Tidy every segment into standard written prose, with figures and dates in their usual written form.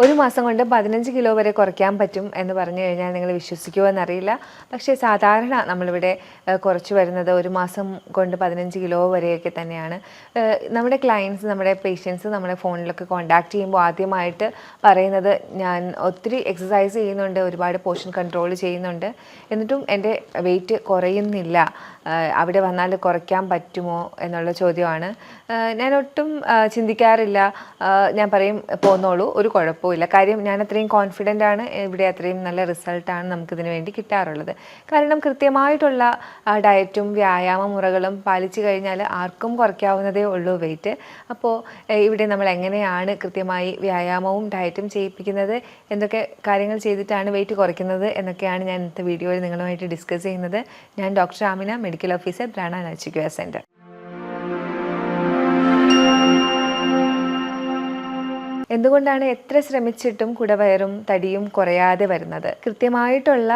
ഒരു മാസം കൊണ്ട് 15 കിലോ വരെ കുറയ്ക്കാൻ പറ്റും എന്ന് പറഞ്ഞു കഴിഞ്ഞാൽ നിങ്ങൾ വിശ്വസിക്കുമോ എന്നറിയില്ല. പക്ഷേ സാധാരണ നമ്മളിവിടെ കുറച്ച് വരുന്നത് ഒരു മാസം കൊണ്ട് 15 കിലോ വരെയൊക്കെ തന്നെയാണ്. നമ്മുടെ ക്ലയൻസ്, നമ്മുടെ പേഷ്യൻസ് നമ്മളെ ഫോണിലൊക്കെ കോൺടാക്ട് ചെയ്യുമ്പോൾ ആദ്യമായിട്ട് പറയുന്നത്, ഞാൻ ഒത്തിരി എക്സസൈസ് ചെയ്യുന്നുണ്ട്, ഒരുപാട് പോർഷൻ കൺട്രോൾ ചെയ്യുന്നുണ്ട്, എന്നിട്ടും എൻ്റെ വെയിറ്റ് കുറയുന്നില്ല, അവിടെ വന്നാൽ കുറയ്ക്കാൻ പറ്റുമോ എന്നുള്ള ചോദ്യമാണ്. ഞാൻ ഒട്ടും ചിന്തിക്കാറില്ല. ഞാൻ പറയും പോന്നോളൂ, ഒരു കുഴപ്പമില്ല. കാര്യം ഞാൻ അത്രയും കോൺഫിഡൻ്റ് ആണ്, ഇവിടെ അത്രയും നല്ല റിസൾട്ടാണ് നമുക്കിതിന് വേണ്ടി കിട്ടാറുള്ളത്. കാരണം കൃത്യമായിട്ടുള്ള ഡയറ്റും വ്യായാമ മുറകളും പാലിച്ചു കഴിഞ്ഞാൽ ആർക്കും കുറയ്ക്കാവുന്നതേ ഉള്ളൂ വെയിറ്റ്. അപ്പോൾ ഇവിടെ നമ്മൾ എങ്ങനെയാണ് കൃത്യമായി വ്യായാമവും ഡയറ്റും ചെയ്യിപ്പിക്കുന്നത്, എന്തൊക്കെ കാര്യങ്ങൾ ചെയ്തിട്ടാണ് വെയിറ്റ് കുറയ്ക്കുന്നത് എന്നൊക്കെയാണ് ഞാൻ ഇന്നത്തെ വീഡിയോയിൽ നിങ്ങളുമായിട്ട് ഡിസ്കസ് ചെയ്യുന്നത്. ഞാൻ doctor Amina, medical officer, Prana natural care centre. എന്തുകൊണ്ടാണ് എത്ര ശ്രമിച്ചിട്ടും കുടവയറും തടിയും കുറയാതെ വരുന്നത്? കൃത്യമായിട്ടുള്ള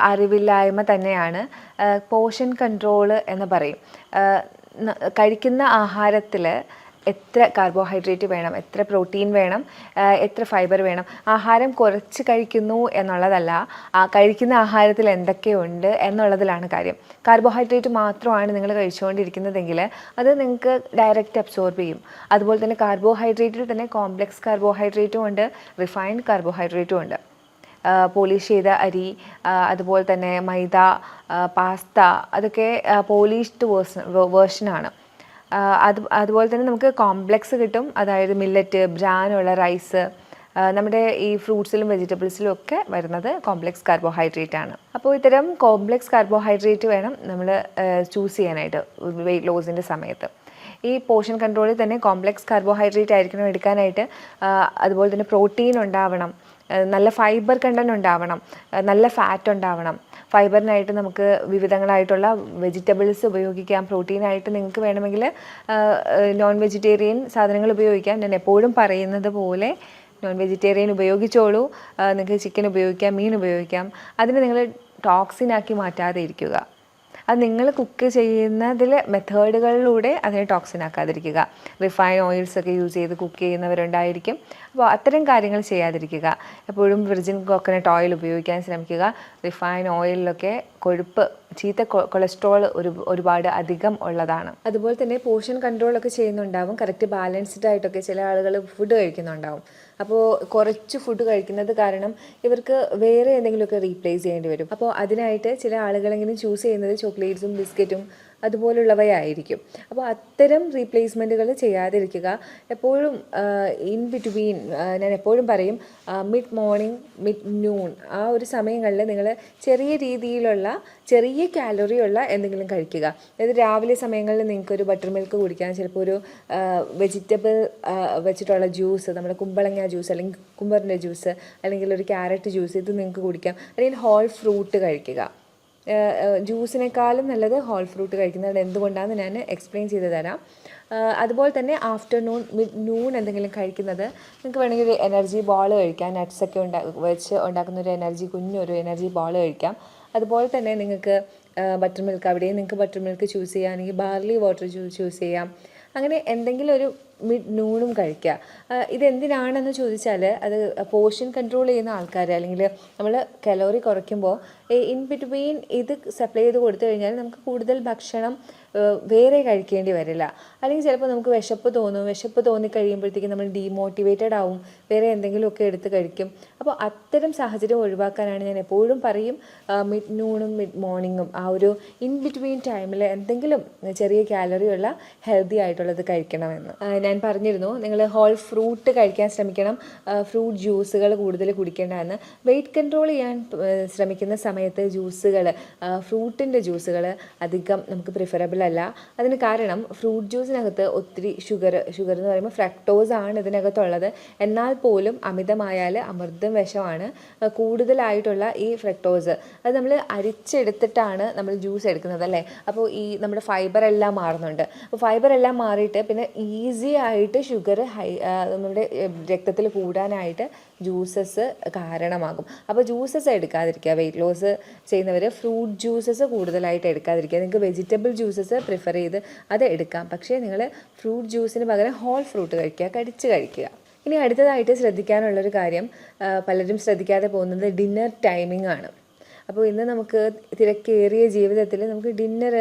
അറിവില്ലായ്മ തന്നെയാണ്. പോർഷൻ കൺട്രോൾ എന്ന് പറയും. കഴിക്കുന്ന ആഹാരത്തിൽ എത്ര കാർബോഹൈഡ്രേറ്റ് വേണം, എത്ര പ്രോട്ടീൻ വേണം, എത്ര ഫൈബർ വേണം. ആഹാരം കുറച്ച് കഴിക്കുന്നു എന്നുള്ളതല്ല, കഴിക്കുന്ന ആഹാരത്തിൽ എന്തൊക്കെയുണ്ട് എന്നുള്ളതിലാണ് കാര്യം. കാർബോഹൈഡ്രേറ്റ് മാത്രമാണ് നിങ്ങൾ കഴിച്ചുകൊണ്ടിരിക്കുന്നതെങ്കിൽ അത് നിങ്ങൾക്ക് ഡയറക്റ്റ് അബ്സോർബ് ചെയ്യും. അതുപോലെ തന്നെ കാർബോഹൈഡ്രേറ്റിൽ തന്നെ കോംപ്ലക്സ് കാർബോഹൈഡ്രേറ്റും ഉണ്ട്, റിഫൈൻഡ് കാർബോഹൈഡ്രേറ്റും ഉണ്ട്. പോളിഷ് ചെയ്ത അരി, അതുപോലെ തന്നെ മൈദ, പാസ്ത, അതൊക്കെ പോളിഷ്ഡ് വേർഷനാണ്. അതുപോലെ തന്നെ നമുക്ക് കോംപ്ലക്സ് കിട്ടും, അതായത് മില്ലറ്റ്, ബ്രാനുള്ള റൈസ്. നമ്മുടെ ഈ ഫ്രൂട്ട്സിലും വെജിറ്റബിൾസിലും ഒക്കെ വരുന്നത് കോംപ്ലക്സ് കാർബോഹൈഡ്രേറ്റ് ആണ്. അപ്പോൾ ഇത്തരം കോംപ്ലക്സ് കാർബോഹൈഡ്രേറ്റ് വേണം നമ്മൾ ചൂസ് ചെയ്യാനായിട്ട് വെയിറ്റ് ലോസിൻ്റെ സമയത്ത്. ഈ പോർഷൻ കൺട്രോളിൽ തന്നെ കോംപ്ലക്സ് കാർബോഹൈഡ്രേറ്റ് ആയിരിക്കണം എടുക്കാനായിട്ട്. അതുപോലെ തന്നെ പ്രോട്ടീൻ ഉണ്ടാവണം, നല്ല ഫൈബർ കണ്ടന്റ് ഉണ്ടാവണം, നല്ല ഫാറ്റ് ഉണ്ടാവണം. ഫൈബറിനായിട്ട് നമുക്ക് വിവിധങ്ങളായിട്ടുള്ള വെജിറ്റബിൾസ് ഉപയോഗിക്കാം. പ്രോട്ടീനായിട്ട് നിങ്ങൾക്ക് വേണമെങ്കിൽ നോൺ വെജിറ്റേറിയൻ സാധനങ്ങൾ ഉപയോഗിക്കാം. ഞാൻ എപ്പോഴും പറയുന്നത് പോലെ നോൺ വെജിറ്റേറിയൻ ഉപയോഗിച്ചോളൂ. നിങ്ങൾക്ക് ചിക്കൻ ഉപയോഗിക്കാം, മീൻ ഉപയോഗിക്കാം. അതിനെ നിങ്ങൾ ടോക്സിനാക്കി മാറ്റാതെ ഇരിക്കുക. അത് നിങ്ങൾ കുക്ക് ചെയ്യുന്നതിൽ മെത്തേഡുകളിലൂടെ അതിനെ ടോക്സിൻ ആക്കാതിരിക്കുക. റിഫൈൻ ഓയിൽസൊക്കെ യൂസ് ചെയ്ത് കുക്ക് ചെയ്യുന്നവരുണ്ടായിരിക്കും. അപ്പോൾ അത്തരം കാര്യങ്ങൾ ചെയ്യാതിരിക്കുക. എപ്പോഴും വിർജിൻ കോക്കനട്ട് ഓയിൽ ഉപയോഗിക്കാൻ ശ്രമിക്കുക. റിഫൈൻ ഓയിലിലൊക്കെ കൊഴുപ്പ്, ചീത്ത കൊളസ്ട്രോൾ ഒരുപാട് അധികം ഉള്ളതാണ്. അതുപോലെ തന്നെ പോർഷൻ കൺട്രോളൊക്കെ ചെയ്യുന്നുണ്ടാവും, കറക്റ്റ് ബാലൻസ്ഡ് ആയിട്ടൊക്കെ ചില ആളുകൾ ഫുഡ് കഴിക്കുന്നുണ്ടാവും. അപ്പോൾ കുറച്ച് ഫുഡ് കഴിക്കുന്നത് കാരണം ഇവർക്ക് വേറെ എന്തെങ്കിലുമൊക്കെ റീപ്ലേസ് ചെയ്യേണ്ടി വരും. അപ്പോൾ അതിനായിട്ട് ചില ആളുകളെങ്കിലും ചൂസ് ചെയ്യുന്നത് ചോക്ലേറ്റ്സും ബിസ്ക്കറ്റും അതുപോലുള്ളവയായിരിക്കും. അപ്പോൾ അത്തരം റീപ്ലേസ്മെൻറ്റുകൾ ചെയ്യാതിരിക്കുക. എപ്പോഴും ഇൻ ബിറ്റ്വീൻ, ഞാൻ എപ്പോഴും പറയും, മിഡ് മോർണിംഗ്, മിഡ് നൂൺ, ആ ഒരു സമയങ്ങളിൽ നിങ്ങൾ ചെറിയ രീതിയിലുള്ള ചെറിയ കാലറി ഉള്ള എന്തെങ്കിലും കഴിക്കുക. അതായത് രാവിലെ സമയങ്ങളിൽ നിങ്ങൾക്കൊരു ബട്ടർ മിൽക്ക് കുടിക്കാൻ, ചിലപ്പോൾ ഒരു വെജിറ്റബിൾ വെച്ചിട്ടുള്ള ജ്യൂസ്, നമ്മുടെ കുമ്പളങ്ങ ജ്യൂസ് അല്ലെങ്കിൽ കുമ്പറിൻ്റെ ജ്യൂസ് അല്ലെങ്കിൽ ഒരു ക്യാരറ്റ് ജ്യൂസ്, ഇത് നിങ്ങൾക്ക് കുടിക്കാം. അല്ലെങ്കിൽ ഹോൾ ഫ്രൂട്ട് കഴിക്കുക. ജ്യൂസിനേക്കാളും നല്ലത് ഹോൾ ഫ്രൂട്ട് കഴിക്കുന്നത് എന്തുകൊണ്ടാണെന്ന് ഞാൻ എക്സ്പ്ലെയിൻ ചെയ്ത് തരാം. അതുപോലെ തന്നെ ആഫ്റ്റർനൂൺ, മിഡ് നൂൺ എന്തെങ്കിലും കഴിക്കുന്നത്, നിങ്ങൾക്ക് വേണമെങ്കിൽ ഒരു എനർജി ബോൾ കഴിക്കാം. നട്ട്സൊക്കെ വെച്ച് ഉണ്ടാക്കുന്ന ഒരു കുഞ്ഞൊരു എനർജി ബോൾ കഴിക്കാം. അതുപോലെ തന്നെ നിങ്ങൾക്ക് ബട്ടർ മിൽക്ക്, അവിടെയും നിങ്ങൾക്ക് ബട്ടർ മിൽക്ക് ചൂസ് ചെയ്യാം, അല്ലെങ്കിൽ ബാർലി വാട്ടർ ചൂസ് ചെയ്യാം. അങ്ങനെ എന്തെങ്കിലും ഒരു മിഡ് നൂണും കഴിക്കുക. ഇതെന്തിനാണെന്ന് ചോദിച്ചാൽ, അത് പോർഷൻ കൺട്രോൾ ചെയ്യുന്ന ആൾക്കാർ, അല്ലെങ്കിൽ നമ്മൾ കലോറി കുറയ്ക്കുമ്പോൾ ഇൻ ബിറ്റ്വീൻ ഇത് സപ്ലൈ ചെയ്ത് കൊടുത്തു കഴിഞ്ഞാൽ നമുക്ക് കൂടുതൽ ഭക്ഷണം വേറെ കഴിക്കേണ്ടി വരില്ല. അല്ലെങ്കിൽ ചിലപ്പോൾ നമുക്ക് വിശപ്പ് തോന്നിക്കഴിയുമ്പോഴത്തേക്കും നമ്മൾ ഡീമോട്ടിവേറ്റഡ് ആവും, വേറെ എന്തെങ്കിലുമൊക്കെ എടുത്ത് കഴിക്കും. അപ്പോൾ അത്തരം സാഹചര്യം ഒഴിവാക്കാനാണ് ഞാൻ എപ്പോഴും പറയും, മിഡ് നൂണും മിഡ് മോർണിംഗും ആ ഒരു ഇൻ ബിറ്റ്വീൻ ടൈമിൽ എന്തെങ്കിലും ചെറിയ കാലറി ഉള്ള ഹെൽത്തി ആയിട്ടുള്ളത് കഴിക്കണമെന്ന്. ഞാൻ പറഞ്ഞിരുന്നു, നിങ്ങൾ ഹോൾ ഫ്രൂട്ട് കഴിക്കാൻ ശ്രമിക്കണം, ഫ്രൂട്ട് ജ്യൂസുകൾ കൂടുതൽ കുടിക്കേണ്ടതെന്ന്. വെയിറ്റ് കൺട്രോൾ ചെയ്യാൻ ശ്രമിക്കുന്ന സമയത്ത് ജ്യൂസുകൾ, ഫ്രൂട്ടിൻ്റെ ജ്യൂസുകൾ അധികം നമുക്ക് പ്രിഫറബിൾ അല്ല. അതിന് കാരണം ഫ്രൂട്ട് ജ്യൂസിനകത്ത് ഒത്തിരി ഷുഗർ എന്ന് പറയുമ്പോൾ ഫ്രക്ടോസ് ആണ് ഇതിനകത്തുള്ളത്. എന്നാൽ പോലും അമിതമായാൽ അമൃതം വിഷമാണ്. കൂടുതലായിട്ടുള്ള ഈ ഫ്രക്ടോസ് അത് നമ്മൾ അരിച്ചെടുത്തിട്ടാണ് നമ്മൾ ജ്യൂസ് എടുക്കുന്നത്, അല്ലേ? അപ്പോൾ ഈ നമ്മുടെ ഫൈബർ എല്ലാം മാറുന്നുണ്ട്. അപ്പോൾ ഫൈബർ എല്ലാം മാറിയിട്ട് പിന്നെ ഈസി ആയിട്ട് ഷുഗർ നമ്മുടെ രക്തത്തിൽ കൂടാനായിട്ട് ജ്യൂസസ് കാരണമാകും. അപ്പോൾ ജ്യൂസസ് എടുക്കാതിരിക്കുക. വെയിറ്റ് ലോസ് ചെയ്യുന്നവർ ഫ്രൂട്ട് ജ്യൂസസ് കൂടുതലായിട്ട് എടുക്കാതിരിക്കുക. നിങ്ങൾക്ക് വെജിറ്റബിൾ ജ്യൂസസ് പ്രിഫർ ചെയ്ത് അത് എടുക്കാം. പക്ഷേ നിങ്ങൾ ഫ്രൂട്ട് ജ്യൂസിന് പകരം ഹോൾ ഫ്രൂട്ട് കഴിക്കുക, കടിച്ച് കഴിക്കുക. ഇനി അടുത്തതായിട്ട് ശ്രദ്ധിക്കാനുള്ളൊരു കാര്യം, പലരും ശ്രദ്ധിക്കാതെ പോകുന്നത് ഡിന്നർ ടൈമിംഗ് ആണ്. അപ്പോൾ ഇന്ന് നമുക്ക് തിരക്കേറിയ ജീവിതത്തിൽ നമുക്ക് ഡിന്നർ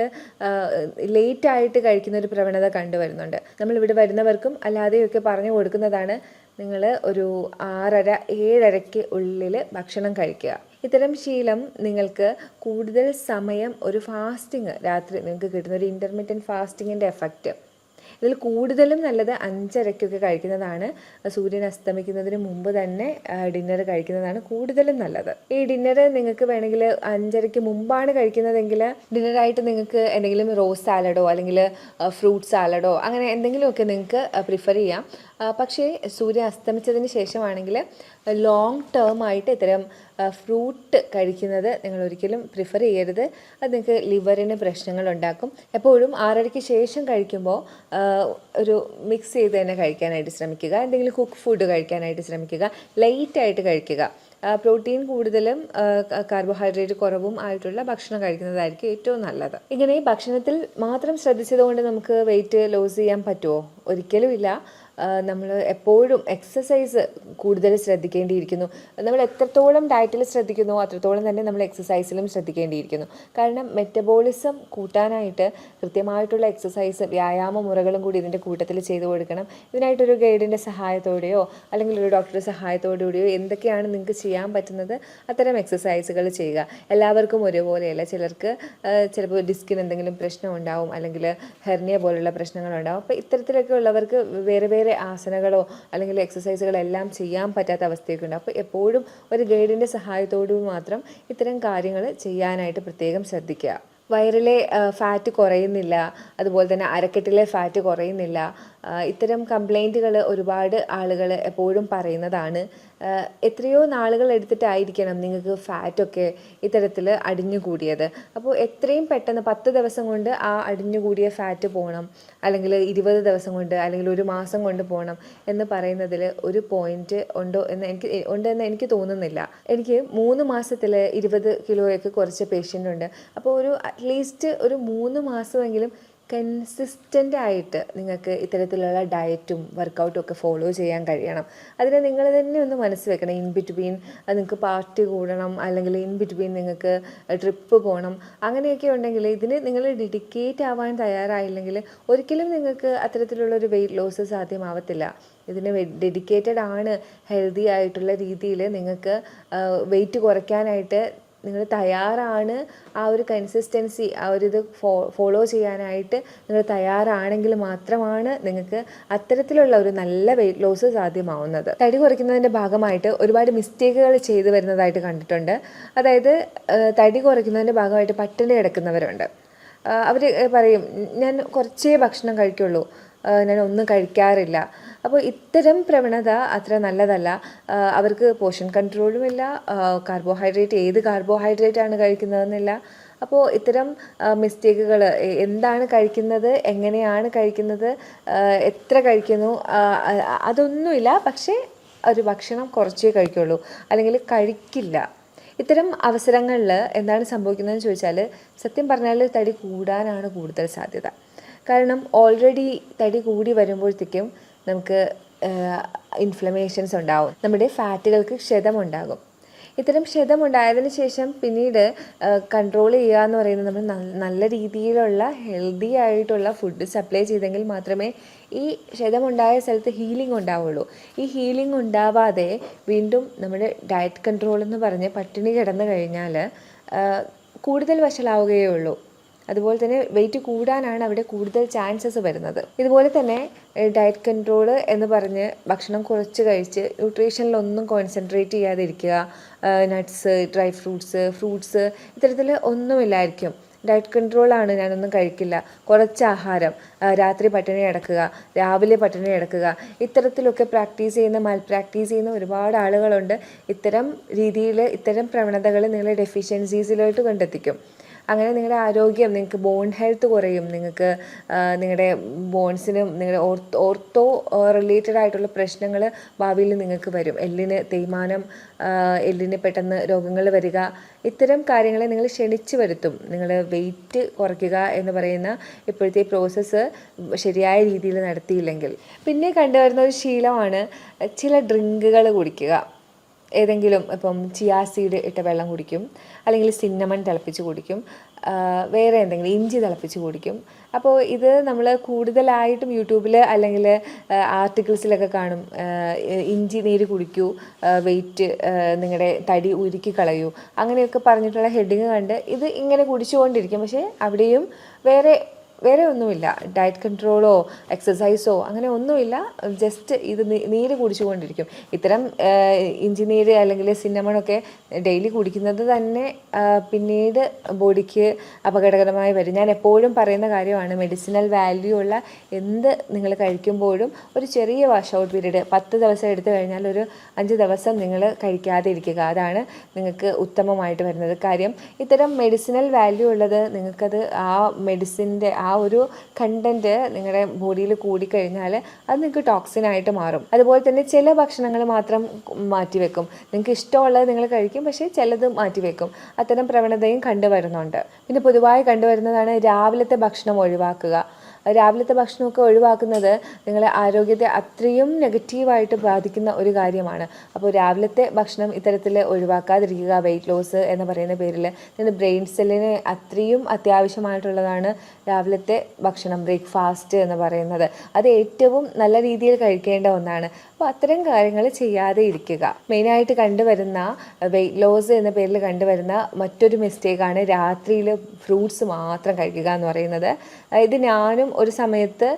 ലേറ്റായിട്ട് കഴിക്കുന്ന ഒരു പ്രവണത കണ്ടുവരുന്നുണ്ട്. നമ്മളിവിടെ വരുന്നവർക്കും അല്ലാതെയൊക്കെ പറഞ്ഞു കൊടുക്കുന്നതാണ്, നിങ്ങൾ ഒരു 6:30-7:30 ഉള്ളിൽ ഭക്ഷണം കഴിക്കുക. ഇത്തരം ശീലം നിങ്ങൾക്ക് കൂടുതൽ സമയം ഒരു ഫാസ്റ്റിംഗ്, രാത്രി നിങ്ങൾക്ക് കിട്ടുന്ന ഒരു ഇൻ്റർമീഡിയറ്റ് ഫാസ്റ്റിങ്ങിൻ്റെ എഫക്റ്റ്, ഇതിൽ കൂടുതലും നല്ലത് 5:30 കഴിക്കുന്നതാണ്. സൂര്യൻ അസ്തമിക്കുന്നതിന് മുമ്പ് തന്നെ ഡിന്നർ കഴിക്കുന്നതാണ് കൂടുതലും നല്ലത്. ഈ ഡിന്നർ നിങ്ങൾക്ക് വേണമെങ്കിൽ 5:30 മുമ്പാണ് കഴിക്കുന്നതെങ്കിൽ ഡിന്നറായിട്ട് നിങ്ങൾക്ക് എന്തെങ്കിലും റോസ് സാലഡോ അല്ലെങ്കിൽ ഫ്രൂട്ട് സാലഡോ അങ്ങനെ എന്തെങ്കിലുമൊക്കെ നിങ്ങൾക്ക് പ്രിഫർ ചെയ്യാം. പക്ഷേ സൂര്യൻ അസ്തമിച്ചതിന് ശേഷമാണെങ്കിൽ ലോങ് ടേം ആയിട്ട് ഇത്തരം ഫ്രൂട്ട് കഴിക്കുന്നത് നിങ്ങൾ ഒരിക്കലും പ്രിഫർ ചെയ്യരുത്. അത് നിങ്ങൾക്ക് ലിവറിന് പ്രശ്നങ്ങൾ ഉണ്ടാക്കും. എപ്പോഴും 6:30 ശേഷം കഴിക്കുമ്പോൾ ഒരു മിക്സ് ചെയ്ത് തന്നെ കഴിക്കാനായിട്ട് ശ്രമിക്കുക. എന്തെങ്കിലും കുക്ക് ഫുഡ് കഴിക്കാനായിട്ട് ശ്രമിക്കുക. ലൈറ്റായിട്ട് കഴിക്കുക. പ്രോട്ടീൻ കൂടുതലും കാർബോഹൈഡ്രേറ്റ് കുറവും ആയിട്ടുള്ള ഭക്ഷണം കഴിക്കുന്നതായിരിക്കും ഏറ്റവും നല്ലത്. ഇങ്ങനെ ഭക്ഷണത്തിൽ മാത്രം ശ്രദ്ധിച്ചതുകൊണ്ട് നമുക്ക് വെയിറ്റ് ലോസ് ചെയ്യാൻ പറ്റുമോ? ഒരിക്കലും ഇല്ല. നമ്മൾ എപ്പോഴും എക്സസൈസ് കൂടുതൽ ശ്രദ്ധിക്കേണ്ടിയിരിക്കുന്നു. നമ്മൾ എത്രത്തോളം ഡയറ്റിൽ ശ്രദ്ധിക്കുന്നു അത്രത്തോളം തന്നെ നമ്മൾ എക്സസൈസിലും ശ്രദ്ധിക്കേണ്ടിയിരിക്കുന്നു. കാരണം മെറ്റബോളിസം കൂട്ടാനായിട്ട് കൃത്യമായിട്ടുള്ള എക്സസൈസ്, വ്യായാമ മുറകളും കൂടി ഇതിൻ്റെ കൂട്ടത്തിൽ ചെയ്തു കൊടുക്കണം. ഇതിനായിട്ടൊരു ഗൈഡിൻ്റെ സഹായത്തോടെയോ അല്ലെങ്കിൽ ഒരു ഡോക്ടറുടെ സഹായത്തോടുകൂടിയോ എന്തൊക്കെയാണ് നിങ്ങൾക്ക് ചെയ്യാൻ പറ്റുന്നത് അത്തരം എക്സസൈസുകൾ ചെയ്യുക. എല്ലാവർക്കും ഒരുപോലെയല്ല. ചിലർക്ക് ചിലപ്പോൾ ഡിസ്കിന് എന്തെങ്കിലും പ്രശ്നം ഉണ്ടാവും, അല്ലെങ്കിൽ ഹെർണിയ പോലുള്ള പ്രശ്നങ്ങളുണ്ടാവും. അപ്പോൾ ഇത്തരത്തിലൊക്കെ ഉള്ളവർക്ക് വേറെ വേറെ ആസനകളോ അല്ലെങ്കിൽ എക്സസൈസുകളോ എല്ലാം ചെയ്യാൻ പറ്റാത്ത അവസ്ഥയൊക്കെ ഉണ്ട്. അപ്പോൾ എപ്പോഴും ഒരു ഗൈഡിൻ്റെ സഹായത്തോടു മാത്രം ഇത്തരം കാര്യങ്ങൾ ചെയ്യാനായിട്ട് പ്രത്യേകം ശ്രദ്ധിക്കുക. വയറിലെ ഫാറ്റ് കുറയുന്നില്ല, അതുപോലെ തന്നെ അരക്കെട്ടിലെ ഫാറ്റ് കുറയുന്നില്ല, ഇത്തരം കംപ്ലൈൻറ്റുകൾ ഒരുപാട് ആളുകൾ എപ്പോഴും പറയുന്നതാണ്. എത്രയോ നാളുകൾ എടുത്തിട്ടായിരിക്കണം നിങ്ങൾക്ക് ഫാറ്റൊക്കെ ഇത്തരത്തിൽ അടിഞ്ഞുകൂടിയത്. അപ്പോൾ എത്രയും പെട്ടെന്ന് 10 ദിവസം കൊണ്ട് ആ അടിഞ്ഞുകൂടിയ ഫാറ്റ് പോകണം, അല്ലെങ്കിൽ 20 ദിവസം കൊണ്ട് അല്ലെങ്കിൽ ഒരു മാസം കൊണ്ട് പോകണം എന്ന് പറയുന്നതിൽ ഒരു പോയിന്റ് ഉണ്ടെന്ന് എനിക്ക് തോന്നുന്നില്ല. എനിക്ക് 3 മാസത്തിൽ 20 കിലോയൊക്കെ കുറച്ച് പേഷ്യൻ്റ് ഉണ്ട്. അപ്പോൾ ഒരു അറ്റ്ലീസ്റ്റ് ഒരു 3 മാസമെങ്കിലും കൺസിസ്റ്റൻ്റ് ആയിട്ട് നിങ്ങൾക്ക് ഇത്തരത്തിലുള്ള ഡയറ്റും വർക്കൗട്ടും ഒക്കെ ഫോളോ ചെയ്യാൻ കഴിയണം. അതിന് നിങ്ങൾ തന്നെ ഒന്ന് മനസ്സ് വെക്കണം. ഇൻ ബിറ്റ്വീൻ നിങ്ങൾക്ക് പാർട്ടി കൂടണം, അല്ലെങ്കിൽ ഇൻ ബിറ്റ്വീൻ നിങ്ങൾക്ക് ട്രിപ്പ് പോകണം, അങ്ങനെയൊക്കെ ഉണ്ടെങ്കിൽ ഇതിന് നിങ്ങൾ ഡെഡിക്കേറ്റ് ആവാൻ തയ്യാറായില്ലെങ്കിൽ ഒരിക്കലും നിങ്ങൾക്ക് അത്തരത്തിലുള്ളൊരു വെയിറ്റ് ലോസ് സാധ്യമാവത്തില്ല. ഇതിന് ഡെഡിക്കേറ്റഡ് ആണ്, ഹെൽത്തി ആയിട്ടുള്ള രീതിയിൽ നിങ്ങൾക്ക് വെയിറ്റ് കുറയ്ക്കാനായിട്ട് നിങ്ങൾ തയ്യാറാണ്, ആ ഒരു കൺസിസ്റ്റൻസി, ആ ഒരു ഇത് ഫോളോ ചെയ്യാനായിട്ട് നിങ്ങൾ തയ്യാറാണെങ്കിൽ മാത്രമാണ് നിങ്ങൾക്ക് അത്തരത്തിലുള്ള ഒരു നല്ല വെയിറ്റ് ലോസ് സാധ്യമാവുന്നത്. തടി കുറയ്ക്കുന്നതിൻ്റെ ഭാഗമായിട്ട് ഒരുപാട് മിസ്റ്റേക്കുകൾ ചെയ്തു വരുന്നതായിട്ട് കണ്ടിട്ടുണ്ട്. അതായത് തടി കുറയ്ക്കുന്നതിൻ്റെ ഭാഗമായിട്ട് പട്ടിണി കിടക്കുന്നവരുണ്ട്. അവർ പറയും, ഞാൻ കുറച്ചേ ഭക്ഷണം കഴിക്കുള്ളൂ, ഞാൻ ഒന്നും കഴിക്കാറില്ല. അപ്പോൾ ഇത്തരം പ്രവണത അത്ര നല്ലതല്ല. അവർക്ക് പോർഷൻ കൺട്രോളുമില്ല, ഏത് കാർബോഹൈഡ്രേറ്റ് ആണ് കഴിക്കുന്നതെന്നില്ല. അപ്പോൾ ഇത്തരം മിസ്റ്റേക്കുകൾ, എന്താണ് കഴിക്കുന്നത്, എങ്ങനെയാണ് കഴിക്കുന്നത്, എത്ര കഴിക്കുന്നു, അതൊന്നുമില്ല. പക്ഷേ ഒരു ഭക്ഷണം കുറച്ചേ കഴിക്കുള്ളൂ, അല്ലെങ്കിൽ കഴിക്കില്ല. ഇത്തരം അവസരങ്ങളിൽ എന്താണ് സംഭവിക്കുന്നതെന്ന് ചോദിച്ചാൽ, സത്യം പറഞ്ഞാൽ തടി കൂടാനാണ് കൂടുതൽ സാധ്യത. കാരണം ഓൾറെഡി തടി കൂടി വരുമ്പോഴത്തേക്കും നമുക്ക് ഇൻഫ്ലമേഷൻസ് ഉണ്ടാവും, നമ്മുടെ ഫാറ്റുകൾക്ക് ക്ഷതമുണ്ടാകും. ഇത്തരം ക്ഷതമുണ്ടായതിനു ശേഷം പിന്നീട് കൺട്രോൾ ചെയ്യുക എന്ന് പറയുന്നത് നമ്മൾ നല്ല രീതിയിലുള്ള ഹെൽത്തി ആയിട്ടുള്ള ഫുഡ് സപ്ലൈ ചെയ്തെങ്കിൽ മാത്രമേ ഈ ക്ഷതമുണ്ടായ സ്ഥലത്ത് ഹീലിംഗ് ഉണ്ടാവുള്ളൂ. ഈ ഹീലിംഗ് ഉണ്ടാവാതെ വീണ്ടും നമ്മുടെ ഡയറ്റ് കൺട്രോൾ എന്ന് പറഞ്ഞ് പട്ടിണി കിടന്നു കഴിഞ്ഞാൽ കൂടുതൽ വഷളാവുകയേ ഉള്ളൂ. അതുപോലെ തന്നെ വെയിറ്റ് കൂടാനാണ് അവിടെ കൂടുതൽ ചാൻസസ് വരുന്നത്. ഇതുപോലെ തന്നെ ഡയറ്റ് കൺട്രോൾ എന്ന് പറഞ്ഞ് ഭക്ഷണം കുറച്ച് കഴിച്ച് ന്യൂട്രീഷനിലൊന്നും കോൺസെൻട്രേറ്റ് ചെയ്യാതിരിക്കുക, നട്ട്സ്, ഡ്രൈ ഫ്രൂട്ട്സ് ഇത്തരത്തിൽ ഒന്നുമില്ലായിരിക്കും. ഡയറ്റ് കൺട്രോളാണ്, ഞാനൊന്നും കഴിക്കില്ല, കുറച്ച് ആഹാരം, രാത്രി പട്ടിണി കിടക്കുക, രാവിലെ പട്ടിണി കിടക്കുക, ഇത്തരത്തിലൊക്കെ മാൽ പ്രാക്ടീസ് ചെയ്യുന്ന ഒരുപാട് ആളുകളുണ്ട്. ഇത്തരം രീതിയിൽ ഇത്തരം പ്രവണതകൾ നിങ്ങളെ ഡെഫിഷ്യൻസീസിലോട്ട് കൊണ്ടെത്തിക്കും. അങ്ങനെ നിങ്ങളുടെ ആരോഗ്യം, നിങ്ങൾക്ക് ബോൺ ഹെൽത്ത് കുറയും, നിങ്ങൾക്ക് നിങ്ങളുടെ ബോൺസിനും നിങ്ങളുടെ ഓർത്തോ റിലേറ്റഡ് ആയിട്ടുള്ള പ്രശ്നങ്ങൾ ഭാവിയിൽ നിങ്ങൾക്ക് വരും. എല്ലിന് തേയ്മാനം, എല്ലിന് പെട്ടെന്ന് രോഗങ്ങൾ വരിക, ഇത്തരം കാര്യങ്ങളെ നിങ്ങൾ ക്ഷണിച്ചു വരുത്തും. നിങ്ങൾ വെയിറ്റ് കുറയ്ക്കുക എന്ന് പറയുന്ന ഇപ്പോഴത്തെ പ്രോസസ്സ് ശരിയായ രീതിയിൽ നടത്തിയില്ലെങ്കിൽ. പിന്നെ കണ്ടുവരുന്ന ഒരു ശീലമാണ് ചില ഡ്രിങ്കുകൾ കുടിക്കുക. ഏതെങ്കിലും ഇപ്പം ചിയാ സീഡ് ഇട്ട വെള്ളം കുടിക്കും, അല്ലെങ്കിൽ സിന്നമൺ തിളപ്പിച്ച് കുടിക്കും, വേറെ എന്തെങ്കിലും ഇഞ്ചി തിളപ്പിച്ച് കുടിക്കും. അപ്പോൾ ഇത് നമ്മൾ കൂടുതലായിട്ടും യൂട്യൂബിൽ അല്ലെങ്കിൽ ആർട്ടിക്കിൾസിലൊക്കെ കാണും. ഇഞ്ചി നീര് കുടിക്കൂ, വെയിറ്റ് നിങ്ങളുടെ തടി ഉരുക്കി കളയൂ, അങ്ങനെയൊക്കെ പറഞ്ഞിട്ടുള്ള ഹെഡിങ് കണ്ട് ഇത് ഇങ്ങനെ കുടിച്ചുകൊണ്ടിരിക്കും. പക്ഷേ അവിടെയും വേറെ ഒന്നുമില്ല, ഡയറ്റ് കൺട്രോളോ എക്സസൈസോ അങ്ങനെ ഒന്നുമില്ല. ജസ്റ്റ് ഇത് നീര് കുടിച്ചുകൊണ്ടിരിക്കും. ഇത്തരം ഇഞ്ചി നീര് അല്ലെങ്കിൽ സിന്നമണൊക്കെ ഡെയിലി കുടിക്കുന്നത് തന്നെ പിന്നീട് ബോഡിക്ക് അപകടകരമായി വരും. ഞാൻ എപ്പോഴും പറയുന്ന കാര്യമാണ്, മെഡിസിനൽ വാല്യൂ ഉള്ള എന്ത് നിങ്ങൾ കഴിക്കുമ്പോഴും ഒരു ചെറിയ വാഷ് ഔട്ട് പീരീഡ് 10 ദിവസം എടുത്തു കഴിഞ്ഞാൽ ഒരു 5 ദിവസം നിങ്ങൾ കഴിക്കാതെ ഇരിക്കുക. അതാണ് നിങ്ങൾക്ക് ഉത്തമമായിട്ട് വരുന്നത്. കാര്യം ഇത്തരം മെഡിസിനൽ വാല്യൂ ഉള്ളത് നിങ്ങൾക്കത് ആ മെഡിസിൻ്റെ ആ ഒരു കണ്ടൻറ്റ് നിങ്ങളുടെ ബോഡിയിൽ കൂടിക്കഴിഞ്ഞാൽ അത് നിങ്ങൾക്ക് ടോക്സിനായിട്ട് മാറും. അതുപോലെ തന്നെ ചില ഭക്ഷണങ്ങൾ മാത്രം മാറ്റിവെക്കും. നിങ്ങൾക്ക് ഇഷ്ടമുള്ളത് നിങ്ങൾ കഴിക്കും, പക്ഷേ ചിലത് മാറ്റിവെക്കും. അത്തരം പ്രവണതയും കണ്ടുവരുന്നുണ്ട്. പിന്നെ പൊതുവായി കണ്ടുവരുന്നതാണ് രാവിലത്തെ ഭക്ഷണം ഒഴിവാക്കുക. രാവിലത്തെ ഭക്ഷണമൊക്കെ ഒഴിവാക്കുന്നത് നിങ്ങളെ ആരോഗ്യത്തെ അത്രയും നെഗറ്റീവായിട്ട് ബാധിക്കുന്ന ഒരു കാര്യമാണ്. അപ്പോൾ രാവിലത്തെ ഭക്ഷണം ഇത്തരത്തിൽ ഒഴിവാക്കാതിരിക്കുക. വെയിറ്റ് ലോസ് എന്ന് പറയുന്ന പേരിൽ നിങ്ങളുടെ ബ്രെയിൻ സെല്ലിന് അത്രയും അത്യാവശ്യമായിട്ടുള്ളതാണ് രാവിലത്തെ ഭക്ഷണം, ബ്രേക്ക്ഫാസ്റ്റ് എന്ന് പറയുന്നത്. അത് ഏറ്റവും നല്ല രീതിയിൽ കഴിക്കേണ്ട ഒന്നാണ്. അപ്പോൾ അത്തരം കാര്യങ്ങൾ ചെയ്യാതെ ഇരിക്കുക. മെയിനായിട്ട് കണ്ടുവരുന്ന വെയിറ്റ് ലോസ് എന്ന പേരിൽ കണ്ടുവരുന്ന മറ്റൊരു മിസ്റ്റേക്കാണ് രാത്രിയിൽ ഫ്രൂട്ട്സ് മാത്രം കഴിക്കുക എന്ന് പറയുന്നത്. ഇത് ഞാനും ഒരു സമയത്ത്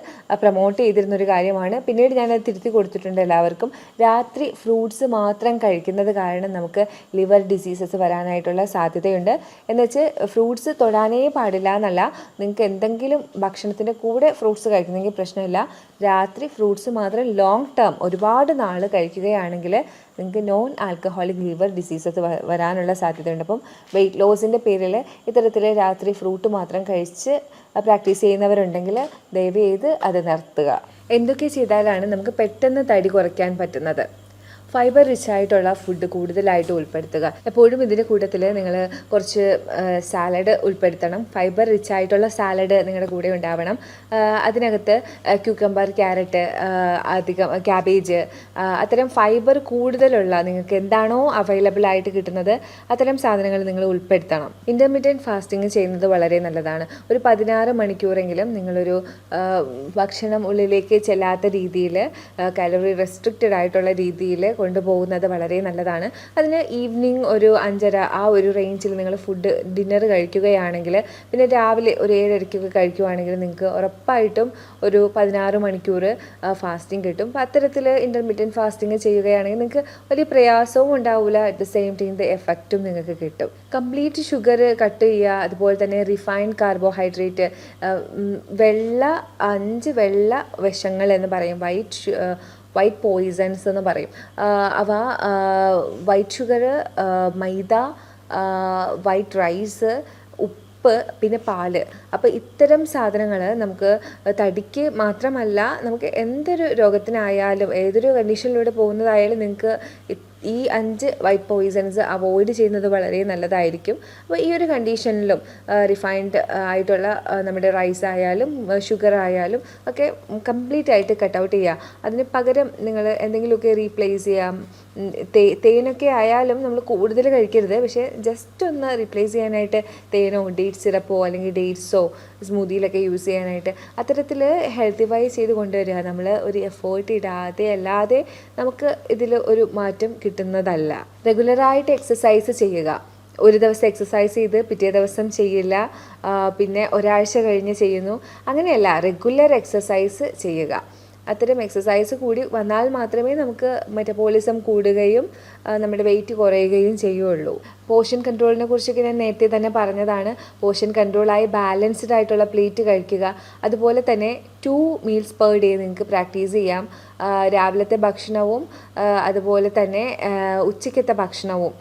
പ്രൊമോട്ട് ചെയ്തിരുന്നൊരു കാര്യമാണ്. പിന്നീട് ഞാനത് തിരുത്തി കൊടുത്തിട്ടുണ്ട് എല്ലാവർക്കും. രാത്രി ഫ്രൂട്ട്സ് മാത്രം കഴിക്കുന്നത് കാരണം നമുക്ക് ലിവർ ഡിസീസസ് വരാനായിട്ടുള്ള സാധ്യതയുണ്ട്. എന്നുവെച്ച് ഫ്രൂട്ട്സ് തൊടാനേ പാടില്ല എന്നല്ല, നിങ്ങൾക്ക് എന്തെങ്കിലും ഭക്ഷണത്തിൻ്റെ കൂടെ ഫ്രൂട്ട്സ് കഴിക്കുന്നെങ്കിൽ പ്രശ്നമില്ല. രാത്രി ഫ്രൂട്ട്സ് മാത്രം ലോങ് ടേം ഒരുപാട് നാൾ കഴിക്കുകയാണെങ്കിൽ നിങ്ങൾക്ക് നോൺ ആൽക്കഹോളിക് ലിവർ ഡിസീസസ് വരാനുള്ള സാധ്യതയുണ്ട്. അപ്പം വെയിറ്റ് ലോസിൻ്റെ പേരിൽ ഇത്തരത്തിൽ രാത്രി ഫ്രൂട്ട് മാത്രം കഴിച്ച് പ്രാക്ടീസ് ചെയ്യുന്നവരുണ്ടെങ്കിൽ ദയവ് ചെയ്ത് അത് നിർത്തുക. എന്തൊക്കെ ചെയ്താലാണ് നമുക്ക് പെട്ടെന്ന് തടി കുറയ്ക്കാൻ പറ്റുന്നത്? ഫൈബർ റിച്ച് ആയിട്ടുള്ള ഫുഡ് കൂടുതലായിട്ട് ഉൾപ്പെടുത്തുക. എപ്പോഴും ഇതിൻ്റെ കൂട്ടത്തിൽ നിങ്ങൾ കുറച്ച് സാലഡ് ഉൾപ്പെടുത്തണം. ഫൈബർ റിച്ച് ആയിട്ടുള്ള സാലഡ് നിങ്ങളുടെ കൂടെ ഉണ്ടാവണം. അതിനകത്ത് ക്യൂക്കമ്പർ, ക്യാരറ്റ്, അധികം ക്യാബേജ്, അത്തരം ഫൈബർ കൂടുതലുള്ള നിങ്ങൾക്ക് എന്താണോ അവൈലബിൾ ആയിട്ട് കിട്ടുന്നത് അത്തരം സാധനങ്ങൾ നിങ്ങൾ ഉൾപ്പെടുത്തണം. ഇൻ്റർമീഡിയറ്റ് ഫാസ്റ്റിംഗ് ചെയ്യുന്നത് വളരെ നല്ലതാണ്. ഒരു 16 മണിക്കൂറെങ്കിലും നിങ്ങളൊരു ഭക്ഷണം ഉള്ളിലേക്ക് ചെല്ലാത്ത രീതിയിൽ, കാലറി റെസ്ട്രിക്റ്റഡ് ആയിട്ടുള്ള രീതിയിൽ കൊണ്ടുപോകുന്നത് വളരെ നല്ലതാണ്. അതിന് ഈവനിങ് ഒരു 5:30 ആ ഒരു റേഞ്ചിൽ നിങ്ങൾ ഡിന്നർ കഴിക്കുകയാണെങ്കിൽ, പിന്നെ രാവിലെ ഒരു 7:30 കഴിക്കുകയാണെങ്കിൽ നിങ്ങൾക്ക് ഉറപ്പായിട്ടും ഒരു 16 മണിക്കൂർ ഫാസ്റ്റിംഗ് കിട്ടും. അപ്പോൾ അത്തരത്തിൽ ഇൻ്റർമീഡിയറ്റ് ഫാസ്റ്റിംഗ് ചെയ്യുകയാണെങ്കിൽ നിങ്ങൾക്ക് വലിയ പ്രയാസവും ഉണ്ടാവില്ല. At the same time the എഫക്റ്റും നിങ്ങൾക്ക് കിട്ടും. കംപ്ലീറ്റ് ഷുഗർ കട്ട് ചെയ്യുക. അതുപോലെ തന്നെ റിഫൈൻഡ് കാർബോഹൈഡ്രേറ്റ്, 5 വെള്ള വിഷങ്ങൾ എന്ന് പറയും, വൈറ്റ് പോയിസൺസ് എന്ന് പറയും. അവ വൈറ്റ് ഷുഗർ, മൈദ, വൈറ്റ് റൈസ്, ഉപ്പ്, പിന്നെ പാല്. അപ്പോൾ ഇത്തരം സാധനങ്ങൾ നമുക്ക് തടിക്ക് മാത്രമല്ല, നമുക്ക് എന്തൊരു രോഗത്തിനായാലും ഏതൊരു കണ്ടീഷനിലൂടെ പോകുന്നതായാലും നിങ്ങൾക്ക് ഈ 5 വൈറ്റ് പോയിസൺസ് അവോയ്ഡ് ചെയ്യുന്നത് വളരെ നല്ലതായിരിക്കും. അപ്പോൾ ഈ ഒരു കണ്ടീഷനിലും റിഫൈൻഡ് ആയിട്ടുള്ള നമ്മുടെ റൈസ് ആയാലും ഷുഗർ ആയാലും ഒക്കെ കംപ്ലീറ്റ് ആയിട്ട് കട്ടൗട്ട് ചെയ്യുക. അതിന് പകരം നിങ്ങൾ എന്തെങ്കിലുമൊക്കെ റീപ്ലേസ് ചെയ്യാം. തേനൊക്കെ ആയാലും നമ്മൾ കൂടുതൽ കഴിക്കരുത്, പക്ഷേ ജസ്റ്റ് ഒന്ന് റീപ്ലേസ് ചെയ്യാനായിട്ട് തേനോ ഡേറ്റ് സിറപ്പോ അല്ലെങ്കിൽ ഡേറ്റ്സോ സ്മൂതിയിലൊക്കെ യൂസ് ചെയ്യാനായിട്ട് അത്തരത്തിൽ ഹെൽത്തി വൈസ് ചെയ്ത് കൊണ്ടുവരിക. നമ്മൾ ഒരു എഫേർട്ട് ഇടാതെ അല്ലാതെ നമുക്ക് ഇതിൽ ഒരു മാറ്റം കിട്ടുന്നതല്ല. റെഗുലറായിട്ട് എക്സസൈസ് ചെയ്യുക. ഒരു ദിവസം എക്സസൈസ് ചെയ്ത് പിറ്റേ ദിവസം ചെയ്യില്ല, പിന്നെ ഒരാഴ്ച കഴിഞ്ഞ് ചെയ്യുന്നു, അങ്ങനെയല്ല. റെഗുലർ എക്സസൈസ് ചെയ്യുക. അത്തരം എക്സസൈസ് കൂടി വന്നാൽ മാത്രമേ നമുക്ക് മെറ്റബോളിസം കൂടുകയും നമ്മുടെ വെയിറ്റ് കുറയുകയും ചെയ്യുള്ളൂ. പോർഷൻ കൺട്രോളിനെ കുറിച്ചൊക്കെ ഞാൻ നേരത്തെ തന്നെ പറഞ്ഞതാണ്. പോർഷൻ കൺട്രോളായി ബാലൻസ്ഡ് ആയിട്ടുള്ള പ്ലേറ്റ് കഴിക്കുക. അതുപോലെ തന്നെ 2 മീൽസ് പെർ ഡേ നിങ്ങൾക്ക് പ്രാക്ടീസ് ചെയ്യാം. രാവിലത്തെ ഭക്ഷണവും അതുപോലെ തന്നെ ഉച്ചയ്ക്കത്തെ ഭക്ഷണവും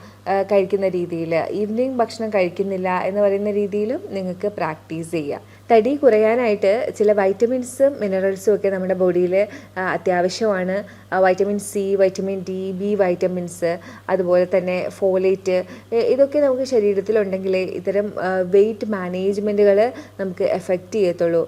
കഴിക്കുന്ന രീതിയിൽ, ഈവനിങ് ഭക്ഷണം കഴിക്കുന്നില്ല എന്ന് പറയുന്ന രീതിയിലും നിങ്ങൾക്ക് പ്രാക്ടീസ് ചെയ്യാം. തടി കുറയാനായിട്ട് ചില വൈറ്റമിൻസും മിനറൽസും ഒക്കെ നമ്മുടെ ബോഡിയിൽ അത്യാവശ്യമാണ്. Vitamin C, vitamin D, B vitamins, അതുപോലെ തന്നെ ഫോലേറ്റ്, ഇതൊക്കെ നമുക്ക് ശരീരത്തിലുണ്ടെങ്കിൽ ഇത്തരം വെയിറ്റ് മാനേജ്മെൻറ്റുകൾ നമുക്ക് എഫക്റ്റ് ചെയ്യത്തുള്ളൂ.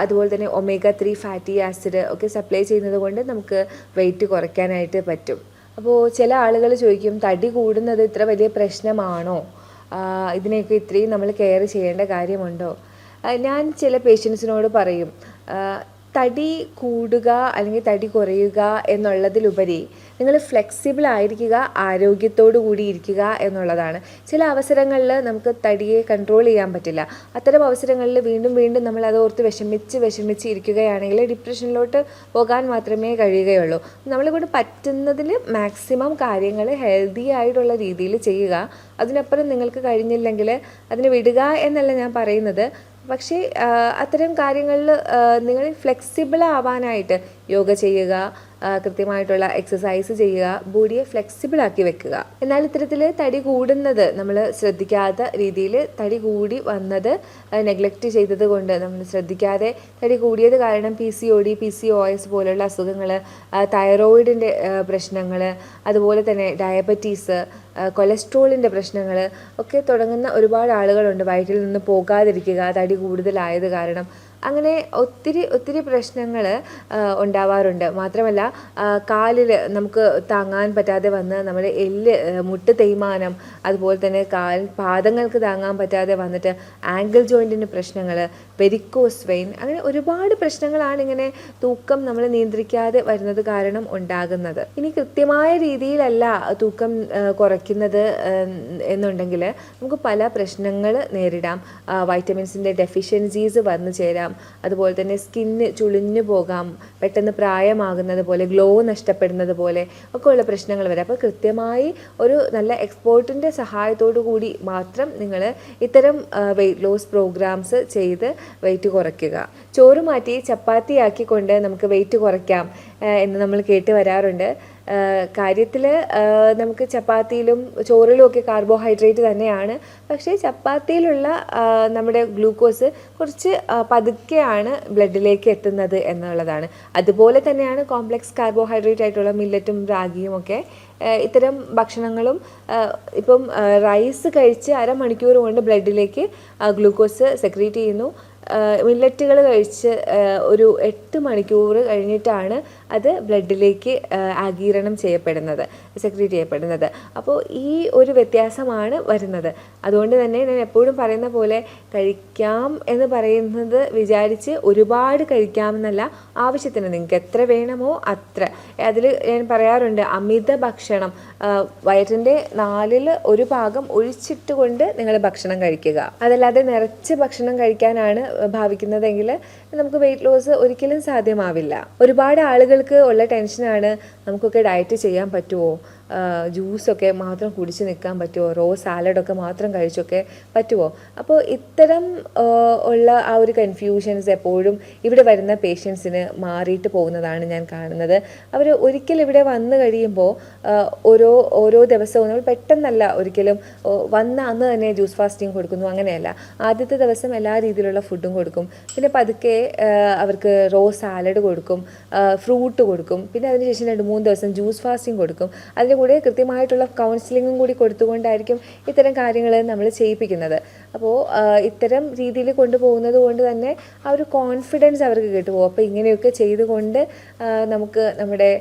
അതുപോലെ തന്നെ ഒമേഗ 3 ഫാറ്റി ആസിഡ് ഒക്കെ സപ്ലൈ ചെയ്യുന്നത് കൊണ്ട് നമുക്ക് വെയിറ്റ് കുറയ്ക്കാനായിട്ട് പറ്റും. അപ്പോൾ ചില ആളുകൾ ചോദിക്കും, തടി കൂടുന്നത് ഇത്ര വലിയ പ്രശ്നമാണോ, ഇതിനെയൊക്കെ ഇത്രയും നമ്മൾ കെയർ ചെയ്യേണ്ട കാര്യമുണ്ടോ? ഞാൻ ചില പേഷ്യൻസിനോട് പറയും, തടി കൂടുക അല്ലെങ്കിൽ തടി കുറയുക എന്നുള്ളതിലുപരി നിങ്ങൾ ഫ്ലെക്സിബിൾ ആയിരിക്കുക, ആരോഗ്യത്തോടു കൂടി ഇരിക്കുക എന്നുള്ളതാണ്. ചില അവസരങ്ങളിൽ നമുക്ക് തടിയെ കൺട്രോൾ ചെയ്യാൻ പറ്റില്ല. അത്തരം അവസരങ്ങളിൽ വീണ്ടും വീണ്ടും നമ്മൾ അത് ഓർത്ത് വിഷമിച്ച് ഇരിക്കുകയാണെങ്കിൽ ഡിപ്രഷനിലോട്ട് പോകാൻ മാത്രമേ കഴിയുകയുള്ളൂ. നമ്മളെക്കൊണ്ട് പറ്റുന്നതിൽ മാക്സിമം കാര്യങ്ങൾ ഹെൽത്തി ആയിട്ടുള്ള രീതിയിൽ ചെയ്യുക. അതിനപ്പുറം നിങ്ങൾക്ക് കഴിഞ്ഞില്ലെങ്കിൽ അതിനെ വിടുക എന്നല്ല ഞാൻ പറയുന്നത്. പക്ഷേ അത്തരം കാര്യങ്ങളിൽ നിങ്ങൾ ഫ്ലെക്സിബിൾ ആവാനായിട്ട് യോഗ ചെയ്യുക, കൃത്യമായിട്ടുള്ള എക്സസൈസ് ചെയ്യുക, ബോഡിയെ ഫ്ലെക്സിബിൾ ആക്കി വെക്കുക. എന്നാൽ ഇത്തരത്തിൽ തടി കൂടുന്നത് നമ്മൾ ശ്രദ്ധിക്കാത്ത രീതിയിൽ തടി കൂടി വന്നത് നെഗ്ലക്റ്റ് ചെയ്തത് കൊണ്ട്, നമ്മൾ ശ്രദ്ധിക്കാതെ തടി കൂടിയത് കാരണം PCOD, PCOS പോലുള്ള അസുഖങ്ങൾ, തൈറോയിഡിൻ്റെ പ്രശ്നങ്ങൾ, അതുപോലെ തന്നെ ഡയബറ്റീസ്, കൊളസ്ട്രോളിൻ്റെ പ്രശ്നങ്ങൾ ഒക്കെ തുടങ്ങുന്ന ഒരുപാട് ആളുകളുണ്ട്. വയറ്റിൽ നിന്ന് പോകാതിരിക്കുക തടി കൂടുതലായത് കാരണം. അങ്ങനെ ഒത്തിരി പ്രശ്നങ്ങൾ ഉണ്ടാവാറുണ്ട്. മാത്രമല്ല കാലിൽ നമുക്ക് താങ്ങാൻ പറ്റാതെ വന്ന് നമ്മുടെ മുട്ട് തേയ്മാനം, അതുപോലെ തന്നെ പാദങ്ങൾക്ക് താങ്ങാൻ പറ്റാതെ വന്നിട്ട് ആങ്കിൾ ജോയിൻറ്റിന് പ്രശ്നങ്ങൾ, വെരിക്കോസ് വെയിൻ, അങ്ങനെ ഒരുപാട് പ്രശ്നങ്ങളാണ് ഇങ്ങനെ തൂക്കം നമ്മൾ നിയന്ത്രിക്കാതെ വരുന്നത് കാരണം ഉണ്ടാകുന്നത്. ഇനി കൃത്യമായ രീതിയിലല്ല തൂക്കം കുറയ്ക്കുന്നത് എന്നുണ്ടെങ്കിൽ നമുക്ക് പല പ്രശ്നങ്ങൾ നേരിടാം. വൈറ്റമിൻസിൻ്റെ ഡെഫിഷ്യൻസീസ് വന്നു ചേരാം. അതുപോലെ തന്നെ സ്കിന്ന് ചുളിഞ്ഞു പോകാം, പെട്ടെന്ന് പ്രായമാകുന്നത് പോലെ, ഗ്ലോ നഷ്ടപ്പെടുന്നത് പോലെ ഒക്കെ ഉള്ള പ്രശ്നങ്ങൾ വരാം. അപ്പോൾ കൃത്യമായി ഒരു നല്ല എക്സ്പേർട്ടിൻ്റെ സഹായത്തോടു കൂടി മാത്രം നിങ്ങൾ ഇത്തരം വെയിറ്റ് ലോസ് പ്രോഗ്രാംസ് ചെയ്ത് വെയിറ്റ് കുറയ്ക്കുക. ചോറ് മാറ്റി ചപ്പാത്തി ആക്കിക്കൊണ്ട് നമുക്ക് വെയിറ്റ് കുറയ്ക്കാം എന്ന് നമ്മൾ കേട്ട് വരാറുണ്ട്. കാര്യത്തിൽ നമുക്ക് ചപ്പാത്തിയിലും ചോറിലും ഒക്കെ കാർബോഹൈഡ്രേറ്റ് തന്നെയാണ്. പക്ഷേ ചപ്പാത്തിയിലുള്ള നമ്മുടെ ഗ്ലൂക്കോസ് കുറച്ച് പതുക്കെയാണ് ബ്ലഡിലേക്ക് എത്തുന്നത് എന്നുള്ളതാണ്. അതുപോലെ തന്നെയാണ് കോംപ്ലക്സ് കാർബോഹൈഡ്രേറ്റ് ആയിട്ടുള്ള മില്ലറ്റും റാഗിയും ഒക്കെ. ഇത്തരം ഭക്ഷണങ്ങളും ഇപ്പം റൈസ് കഴിച്ച് അരമണിക്കൂർ കൊണ്ട് ബ്ലഡിലേക്ക് ഗ്ലൂക്കോസ് സെക്രീറ്റ് ചെയ്യുന്നു. മില്ലറ്റുകൾ കഴിച്ച് ഒരു 8 മണിക്കൂർ കഴിഞ്ഞിട്ടാണ് അത് ബ്ലഡിലേക്ക് ആഗിരണം ചെയ്യപ്പെടുന്നത്, സെക്രീറ്റ് ചെയ്യപ്പെടുന്നത്. അപ്പോൾ ഈ ഒരു വ്യത്യാസമാണ് വരുന്നത്. അതുകൊണ്ട് തന്നെ ഞാൻ എപ്പോഴും പറയുന്ന പോലെ കഴിക്കാം എന്ന് പറയുന്നത് വിചാരിച്ച് ഒരുപാട് കഴിക്കാമെന്നല്ല, ആവശ്യത്തിന് നിങ്ങൾക്ക് എത്ര വേണമോ അത്ര. അതിൽ ഞാൻ പറയാറുണ്ട്, അമിത ഭക്ഷണം, വയറ്റിൻ്റെ 1/4 ഭാഗം ഒഴിച്ചിട്ടുകൊണ്ട് നിങ്ങൾ ഭക്ഷണം കഴിക്കുക. അതല്ലാതെ നിറച്ച് ഭക്ഷണം കഴിക്കാനാണ് ഭാവിക്കുന്നതെങ്കിൽ നമുക്ക് വെയിറ്റ് ലോസ് ഒരിക്കലും സാധ്യമാവില്ല. ഒരുപാട് ആളുകൾക്ക് ഉള്ള ടെൻഷനാണ്, നമുക്കൊക്കെ ഡയറ്റ് ചെയ്യാൻ പറ്റുമോ, ജ്യൂസൊക്കെ മാത്രം കുടിച്ച് നിൽക്കാൻ പറ്റുമോ, റോ സാലഡൊക്കെ മാത്രം കഴിച്ചൊക്കെ പറ്റുമോ. അപ്പോൾ ഇത്തരം ഉള്ള ആ ഒരു കൺഫ്യൂഷൻസ് എപ്പോഴും ഇവിടെ വരുന്ന പേഷ്യൻസിന് മാറിയിട്ട് പോകുന്നതാണ് ഞാൻ കാണുന്നത്. അവർ ഒരിക്കൽ ഇവിടെ വന്നു കഴിയുമ്പോൾ ഓരോ ദിവസവും നമ്മൾ പെട്ടെന്നല്ല ഒരിക്കലും വന്ന അന്ന് തന്നെ ജ്യൂസ് ഫാസ്റ്റിംഗ് കൊടുക്കുന്നു, അങ്ങനെയല്ല. ആദ്യത്തെ ദിവസം എല്ലാ രീതിയിലുള്ള ഫുഡും കൊടുക്കും, പിന്നെ പതുക്കെ അവർക്ക് റോ സാലഡ് കൊടുക്കും, ഫ്രൂട്ട് കൊടുക്കും, പിന്നെ അതിനുശേഷം 2-3 ദിവസം ജ്യൂസ് ഫാസ്റ്റിംഗ് കൊടുക്കും. അതിൻ്റെ കൂടെ കൃത്യമായിട്ടുള്ള കൗൺസിലിങ്ങും കൂടി കൊടുത്തുകൊണ്ടായിരിക്കും ഇത്തരം കാര്യങ്ങൾ നമ്മൾ ചെയ്യിപ്പിക്കുന്നത്. അപ്പോൾ ഇത്തരം രീതിയിൽ കൊണ്ടുപോകുന്നത് കൊണ്ട് തന്നെ ആ ഒരു കോൺഫിഡൻസ് അവർക്ക് കിട്ടുമോ. അപ്പോൾ ഇങ്ങനെയൊക്കെ ചെയ്തുകൊണ്ട് നമുക്ക് നമ്മുടെ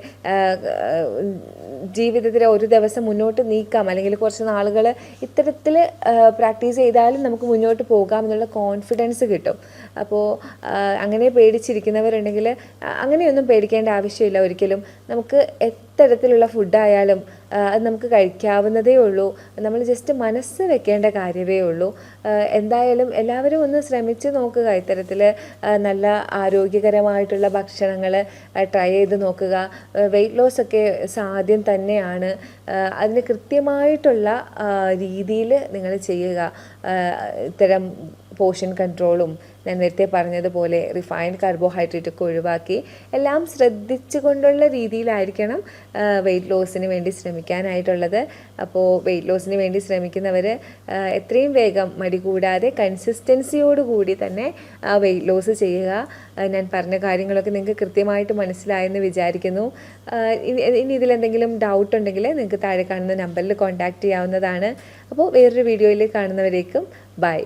ജീവിതത്തിൽ ഒരു ദിവസം മുന്നോട്ട് നീക്കാം, അല്ലെങ്കിൽ കുറച്ച് നാളുകൾ ഇത്തരത്തിൽ പ്രാക്ടീസ് ചെയ്താലും നമുക്ക് മുന്നോട്ട് പോകാം എന്നുള്ള കോൺഫിഡൻസ് കിട്ടും. അപ്പോൾ അങ്ങനെ പേടിച്ചിരിക്കുന്നവരുണ്ടെങ്കിൽ അങ്ങനെയൊന്നും പേടിക്കേണ്ട ആവശ്യമില്ല ഒരിക്കലും. നമുക്ക് തരത്തിലുള്ള ഫുഡായാലും അത് നമുക്ക് കഴിക്കാവുന്നതേ ഉള്ളൂ. നമ്മൾ ജസ്റ്റ് മനസ്സ് വെക്കേണ്ട കാര്യമേ ഉള്ളൂ. എന്തായാലും എല്ലാവരും ഒന്ന് ശ്രമിച്ച് നോക്കുക. ഇത്തരത്തിൽ നല്ല ആരോഗ്യകരമായിട്ടുള്ള ഭക്ഷണങ്ങൾ ട്രൈ ചെയ്ത് നോക്കുക. വെയിറ്റ് ലോസ് ഒക്കെ സാധ്യം തന്നെയാണ്. അതിന് കൃത്യമായിട്ടുള്ള രീതിയിൽ നിങ്ങൾ ചെയ്യുക. ഇത്തരം പോർഷൻ കൺട്രോളും ഞാൻ നേരത്തെ പറഞ്ഞതുപോലെ റിഫൈൻഡ് കാർബോഹൈഡ്രേറ്റ് ഒക്കെ ഒഴിവാക്കി എല്ലാം ശ്രദ്ധിച്ചു കൊണ്ടുള്ള രീതിയിലായിരിക്കണം വെയിറ്റ് ലോസിന് വേണ്ടി ശ്രമിക്കാനായിട്ടുള്ളത്. അപ്പോൾ വെയിറ്റ് ലോസിന് വേണ്ടി ശ്രമിക്കുന്നവർ എത്രയും വേഗം മടി കൂടാതെ കൺസിസ്റ്റൻസിയോടുകൂടി തന്നെ വെയിറ്റ് ലോസ് ചെയ്യുക. ഞാൻ പറഞ്ഞ കാര്യങ്ങളൊക്കെ നിങ്ങൾക്ക് കൃത്യമായിട്ട് മനസ്സിലായെന്ന് വിചാരിക്കുന്നു. ഇനി ഇതിലെന്തെങ്കിലും ഡൗട്ട് ഉണ്ടെങ്കിൽ നിങ്ങൾക്ക് താഴെ കാണുന്ന നമ്പറിൽ കോൺടാക്റ്റ് ചെയ്യാവുന്നതാണ്. അപ്പോൾ വേറൊരു വീഡിയോയിൽ കാണുന്നവരേക്കും ബൈ.